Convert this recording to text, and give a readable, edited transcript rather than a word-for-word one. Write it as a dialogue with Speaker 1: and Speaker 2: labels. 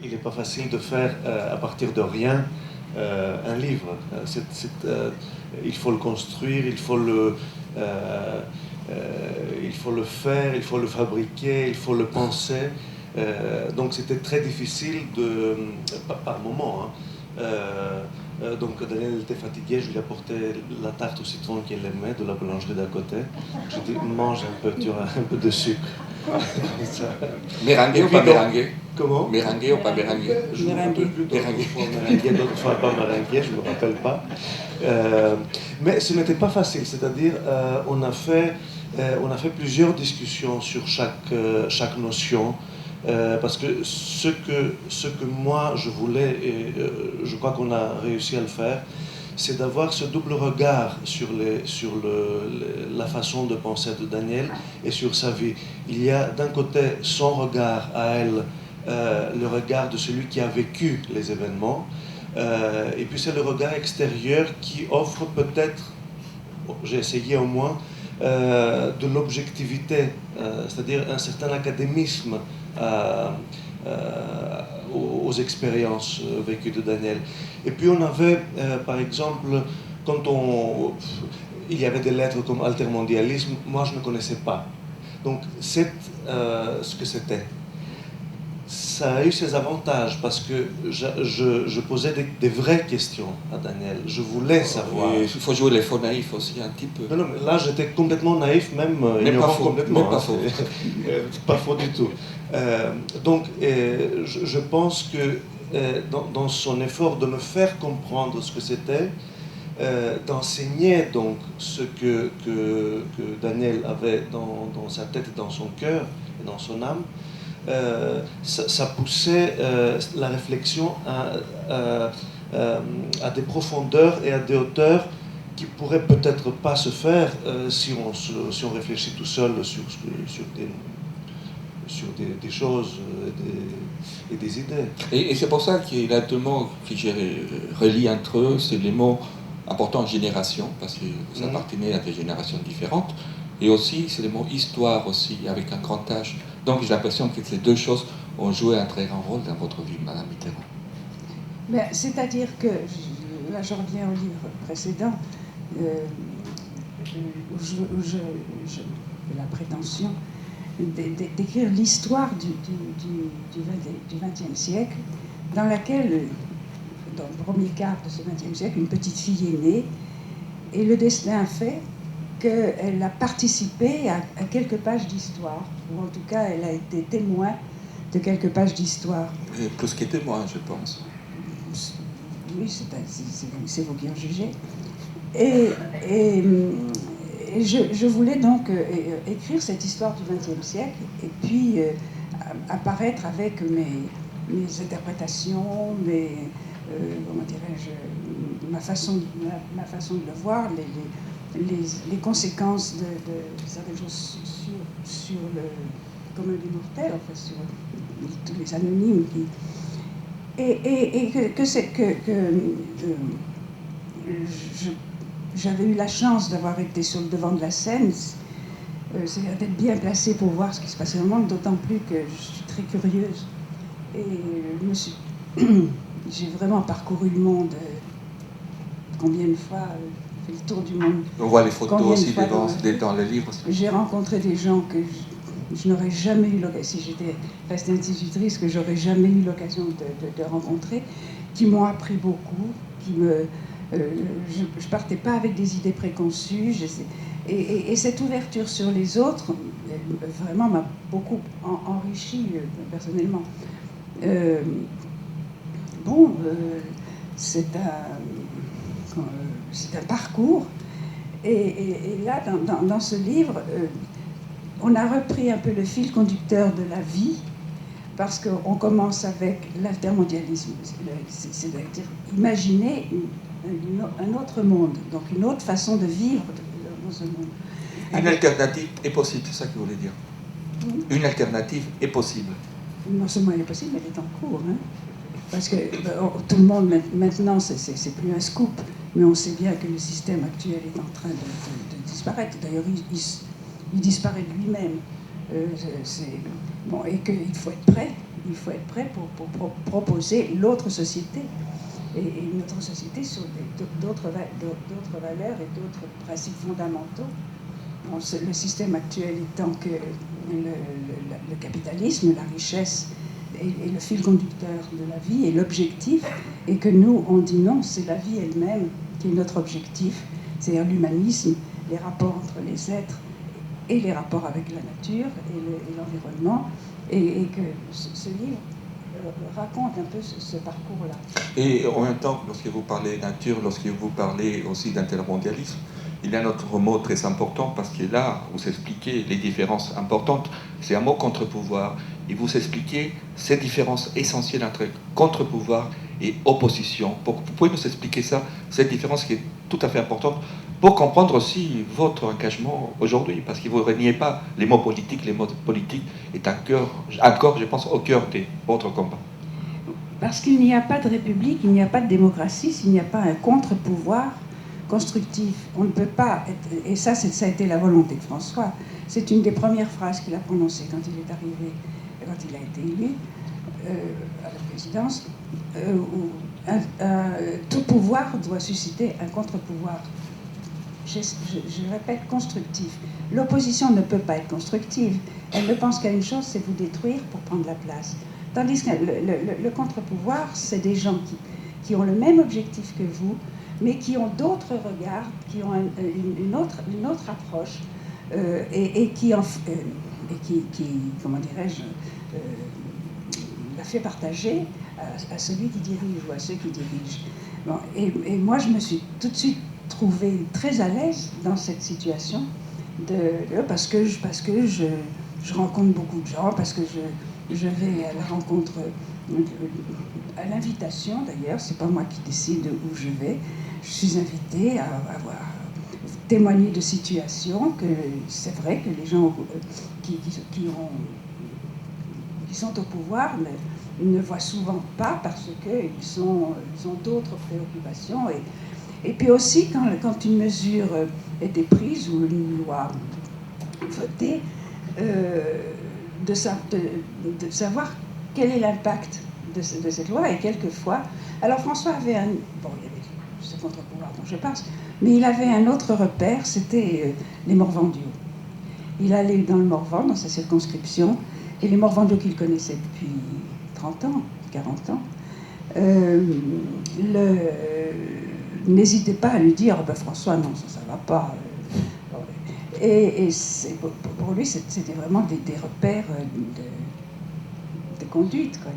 Speaker 1: il n'est pas facile de faire à partir de rien un livre. Il faut le construire, il faut le faire, il faut le fabriquer, il faut le penser. Donc c'était très difficile par moment. Donc Daniel était fatigué, je lui apportais la tarte au citron qu'il aimait de la boulangerie d'à côté. Je lui ai dit, mange un peu, tu auras un peu de sucre.
Speaker 2: Méringué ou pas méringué?
Speaker 1: Comment?
Speaker 2: Méringué ou pas méringué?
Speaker 1: Je me rappelle plus d'autres fois méringué, d'autres fois pas méringué, je ne me rappelle pas. Mais ce n'était pas facile, c'est-à-dire on a fait plusieurs discussions sur chaque notion. Parce que ce que moi je voulais, et je crois qu'on a réussi à le faire, c'est d'avoir ce double regard sur la façon de penser de Daniel et sur sa vie. Il y a d'un côté son regard à elle, le regard de celui qui a vécu les événements, et puis c'est le regard extérieur qui offre peut-être, j'ai essayé au moins, de l'objectivité, c'est-à-dire un certain académisme aux expériences vécues de Daniel. Et puis on avait, par exemple, il y avait des lettres comme altermondialisme, moi je ne connaissais pas. Donc c'est ce que c'était. Ça a eu ses avantages parce que je posais des vraies questions à Daniel. Je voulais savoir.
Speaker 2: Il faut jouer les faux naïfs aussi un petit peu.
Speaker 1: Non, mais là j'étais complètement naïf, même
Speaker 2: pas faux,
Speaker 1: complètement.
Speaker 2: Pas faux.
Speaker 1: Pas faux du tout. Donc je pense que dans son effort de me faire comprendre ce que c'était, d'enseigner donc ce que Daniel avait dans sa tête et dans son cœur et dans son âme, ça poussait la réflexion à des profondeurs et à des hauteurs qui ne pourraient peut-être pas se faire si on réfléchit tout seul sur des choses et des idées.
Speaker 2: Et c'est pour ça qu'il y a deux mots que j'ai relis entre eux, c'est les mots importants génération, parce que vous appartenez à des générations différentes, et aussi c'est les mots histoire aussi, avec un grand H. Donc j'ai l'impression que ces deux choses ont joué un très grand rôle dans votre vie, Madame Mitterrand.
Speaker 3: Ben, c'est-à-dire que, là je reviens au livre précédent, où j'ai la prétention d'écrire l'histoire du XXe siècle, dans laquelle, dans le premier quart de ce XXe siècle, une petite fille est née, et le destin a fait qu'elle a participé à quelques pages d'histoire, ou en tout cas elle a été témoin de quelques pages d'histoire.
Speaker 2: Plus que témoin, je pense.
Speaker 3: Oui, c'est vous qui en jugez. Et je voulais donc écrire cette histoire du XXe siècle et puis apparaître avec mes interprétations, comment dirais-je, ma façon de le voir, les conséquences de certaines choses sur le commun des mortels, enfin sur tous les anonymes j'avais eu la chance d'avoir été sur le devant de la scène, c'est-à-dire d'être bien placée pour voir ce qui se passait au monde, d'autant plus que je suis très curieuse. Et j'ai vraiment parcouru le monde, combien de fois, fait le tour du monde.
Speaker 2: On voit les photos aussi dans le livre.
Speaker 3: J'ai rencontré des gens que je n'aurais jamais eu l'occasion, si j'étais restée institutrice, que j'aurais jamais eu l'occasion de rencontrer, qui m'ont appris beaucoup, je partais pas avec des idées préconçues, et cette ouverture sur les autres, vraiment m'a beaucoup enrichi personnellement. C'est un parcours, et là, dans ce livre, on a repris un peu le fil conducteur de la vie, parce qu'on commence avec l'altermondialisme, c'est-à-dire imaginer un autre monde, donc une autre façon de vivre dans ce monde.
Speaker 2: Une alternative est possible, c'est ça que vous voulez dire. Une alternative est possible.
Speaker 3: Non seulement elle est possible, elle est en cours. Hein, parce que tout le monde, maintenant, c'est plus un scoop, mais on sait bien que le système actuel est en train de disparaître. D'ailleurs, il disparaît de lui-même. Et qu'il faut être prêt. il faut être prêt pour proposer l'autre société. Et notre société sur d'autres valeurs et d'autres principes fondamentaux. Bon, le système actuel étant que le capitalisme, la richesse est le fil conducteur de la vie et l'objectif, et que nous, on dit non, c'est la vie elle-même qui est notre objectif, c'est-à-dire l'humanisme, les rapports entre les êtres et les rapports avec la nature et l'environnement, et que ce livre raconte un peu ce parcours-là.
Speaker 2: Et en même temps, lorsque vous parlez nature, lorsque vous parlez aussi d'intermondialisme, il y a un autre mot très important, parce que là, vous expliquez les différences importantes. C'est un mot contre-pouvoir. Et vous expliquez ces différences essentielles entre contre-pouvoir et opposition. Vous pouvez nous expliquer ça, cette différence qui est tout à fait importante, pour comprendre aussi votre engagement aujourd'hui, parce que vous ne reniez pas les mots politiques. Les mots politiques est encore, je pense, au cœur de votre combat.
Speaker 3: Parce qu'il n'y a pas de république, il n'y a pas de démocratie, s'il n'y a pas un contre-pouvoir constructif. On ne peut pas être, et ça a été la volonté de François. C'est une des premières phrases qu'il a prononcées quand il est arrivé, quand il a été élu à la présidence, où tout pouvoir doit susciter un contre-pouvoir. Je répète, constructif. L'opposition ne peut pas être constructive. Elle ne pense qu'à une chose, c'est vous détruire pour prendre la place. Tandis que le contre-pouvoir, c'est des gens qui ont le même objectif que vous, mais qui ont d'autres regards, qui ont une autre approche, et qui, comment dirais-je, la fait partager à celui qui dirige ou à ceux qui dirigent. Bon, et moi, je me suis tout de suite trouvée très à l'aise dans cette situation, parce que je rencontre beaucoup de gens, parce que je vais à la rencontre, à l'invitation d'ailleurs, c'est pas moi qui décide où je vais, je suis invitée à témoigner de situations que c'est vrai que les gens qui sont au pouvoir ne voient souvent pas, parce qu'ils ont d'autres préoccupations. Et puis aussi, quand une mesure était prise ou une loi votée, de savoir quel est l'impact de cette loi. Et quelquefois, alors François avait il y avait ce contre-pouvoir dont je parle, mais il avait un autre repère, c'était les Morvandiaux. Il allait dans le Morvan, dans sa circonscription, et les Morvandiaux qu'il connaissait depuis 30 ans, 40 ans, n'hésitez pas à lui dire François, non, ça va pas. Et pour lui, c'était vraiment des repères de conduite, quoi.